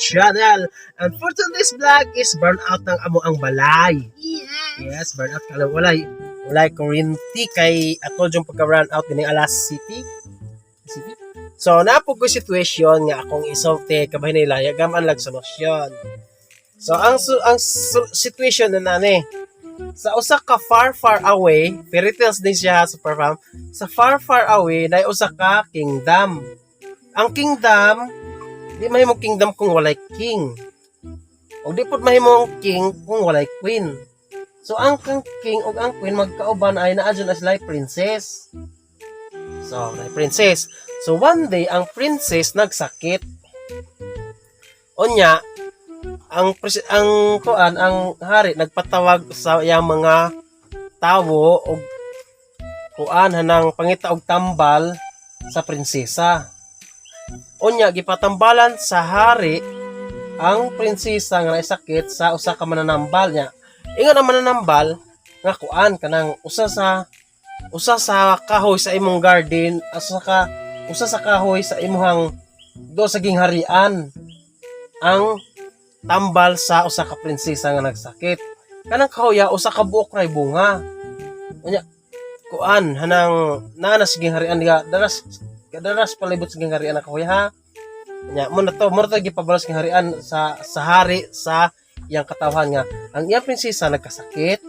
channel. And for today's vlog is burnout ng amo ang balay. Yes, burnout ka lang. Walay kuryente kay atol yung pagka-burnout din ng alas city. So, napo ko situation nga akong isolte kabahin nila, yagaman lang solusyon. So, ang situation na nani, sa usa ka far away, fairy tales din siya super farm. Sa far away, na usa ka kingdom. Ang kingdom, di mahimong kingdom kung walay king. O di pud mahimong king kung walay queen. So, ang king o ang queen magkauban ay naa dyan as like princess. So, like princess. So, one day, ang princess nagsakit. Onya, ang hari nagpatawag sa iyang mga tawo og kuan hanang pangita og tambal sa prinsesa. Onya gipatambalan sa hari ang prinsesa nga naisakit sa usa ka mananambal niya. Ingon ang mananambal nga kuan kanang usa sa kahoy sa imong garden, usa sa kahoy sa imong do sa gingharian ang tambal sa usa ka prinsesa nga nagsakit. Kanang kahoya usa ka buok ray bunga. Unya kuan hanang naa sa gingharian diha daras palibot sa gingharian na kahoy ha. Unya mo na to gipabalos gingharian sa hari sa iyang katawhan nga ang iyang prinsesa nagkasakit.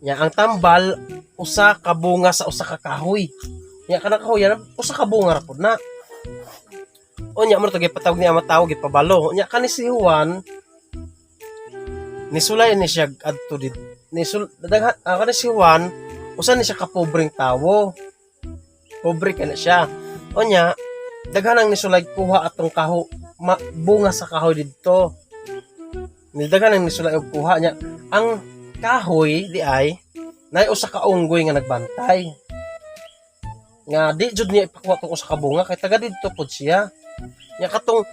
Nya ang tambal usa ka bunga sa usa ka kahoy. Nya kanang kahoy usa ka bunga ra pud na. Unya mo to gipatawag niya matawag gipabalo. Unya kani si Juan nisulay ni siya adto did kani si Juan usa ni siya ka pobreng tawo. Pobre kana siya. Unya daghan ang nisulay kuha atong bunga sa kahoy didto. Daghan ang nisulay og kuha nya. Ang kahoy di ay nay usa ka unggoy nga nagbantay. Nga di jud niya ipakuha tong usa ka bunga kay taga didto pud siya. Nya katong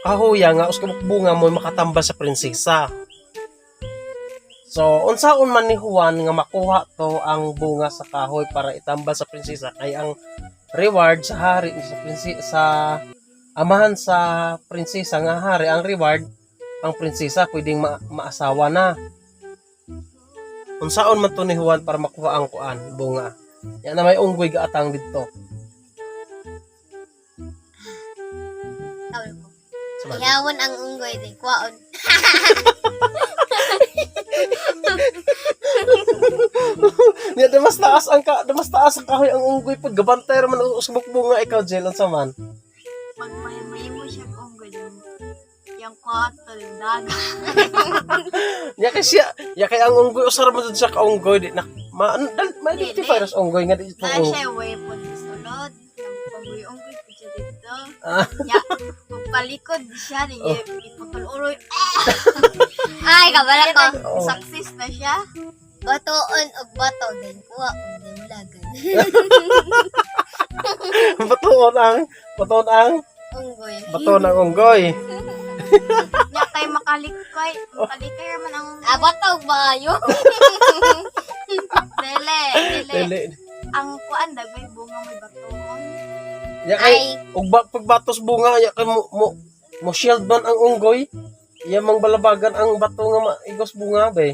kahoya nga usa ka bunga mo makatambal sa prinsesa. So, unsaon man ni Juan nga makuha to ang bunga sa kahoy para itambal sa prinsesa kay ang reward sa hari sa amahan sa prinsesa nga hari ang reward ang prinsesa pwedeng maasawa na. Unsaon man to ni Juan para makuha ang kuan bunga. Yan na may unggoy gaatang didto. Ihawan ang unggoy din kwaon. Niya damas taas ang kahoy ang unggoy pud gabantay ra man usbok bunga ikaw Jel unsa man. Pag may mo siya unggoy yung kwato yung daga. Ya kay ang unggoy usara man sa ka unggoy di na ma-identify ras unggoy nga di Kaya siya way po sulod. Unggoy po siya dito. Ya, palikod siya niya iputol uloy. Ay, kabala ko. Success na siya. Batoon og bato din kuha og dulagan. Batoon ang Unggoy. Batoon ang unggoy. Nya kay makalikay man ang bato og bayo. Dele. Ang kuan dagay bunga may batoon. Ya kay ug pagbatos bunga ya kay mo shield man ang unggoy. Ya mang balabagan ang bato nga maigos bunga ba.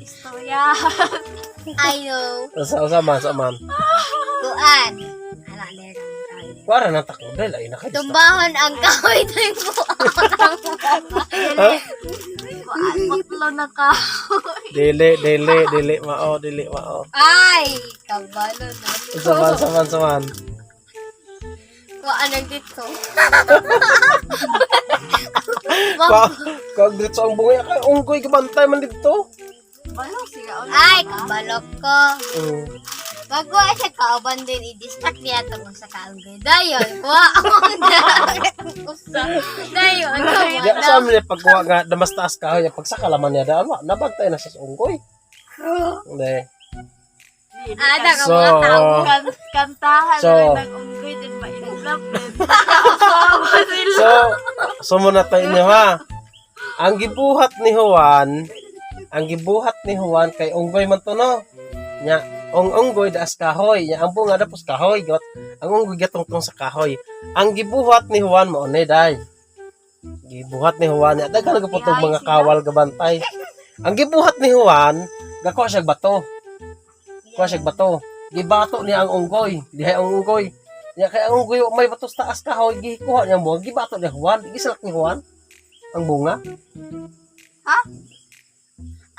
Istorya. I know. Sa man. Kuan. Ala ler. Para na takbo dahil ay nakadista. Tumbahon ang kahoy ng kuan. Kuan mutlo na kahoy. Dili mao. Ay, kabalo na. Saman. Kuan ang dito. Kag dito ang bunga kay unggoy gabantay man dito. Balok siya. Ay, kabalok ko. Bago ay siya kauban din, i-distract niya ito sa kaunggay. Dayon, kuwaon Dayon, Ya sa amin pagkuha nga damas taas kahoy pag sa kalaman niya daan nabantay na sa unggoy. Hindi. Ada ka So, mga tao kantahan so, rin ng unggoy din ma-inlove din. So muna tayo niyo ha. Ang gibuhat ni Juan kay unggoy man to no. Nya Ang unggoy daas kahoy, nya ang bunga dapos kahoy got. Ang unggoy gatungtong sa kahoy. Ang gibuhat ni Juan mao ni day. Gibuhat ni Juan, nya daghan gaputog mga kawal gabantay. Ang gibuhat ni Juan, gakuha siya bato. Kuha siya bato. Gibato niya ang unggoy, dihay ang unggoy. Nya kay ang unggoy may bato sa taas kahoy, gikuha niya ang bunga, gibato ni Juan, gisalak ni Juan ang bunga.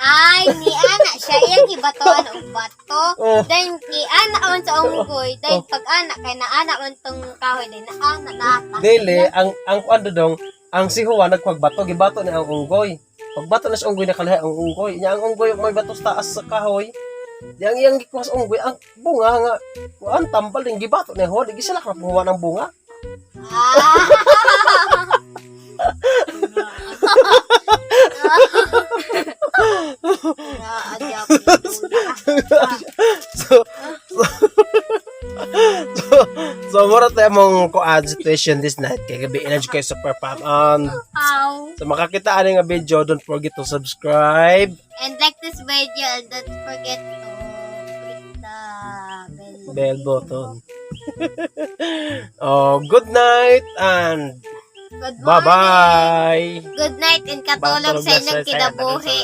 Ay, ni ana siya iyang gibatoan og bato. Oh. Then ni ana man sa unggoy, then pag ana kay na ana man tong kahoy din na ana na. Dili ang kuan dodong, ang si Juan nagpagbato, gibato ni ang unggoy. Pagbato na sa unggoy nakalahi ang unggoy. Nya ang unggoy may bato sa taas sa kahoy. Di ang iyang gikuha sa unggoy ang bunga nga kuan tambal ning gibato ni Juan, gisalak na Juan ang bunga. Ah. Adya so so mura tayo mong kuan situation this night kay gabi energy kayo super pop Ow. so makakita ani nga video, don't forget to subscribe, And like this video and don't forget to click the bell button. Oh, good night and Good morning. bye bye. Good night and katulog sa inyong Matulog na sa- kinabuhi.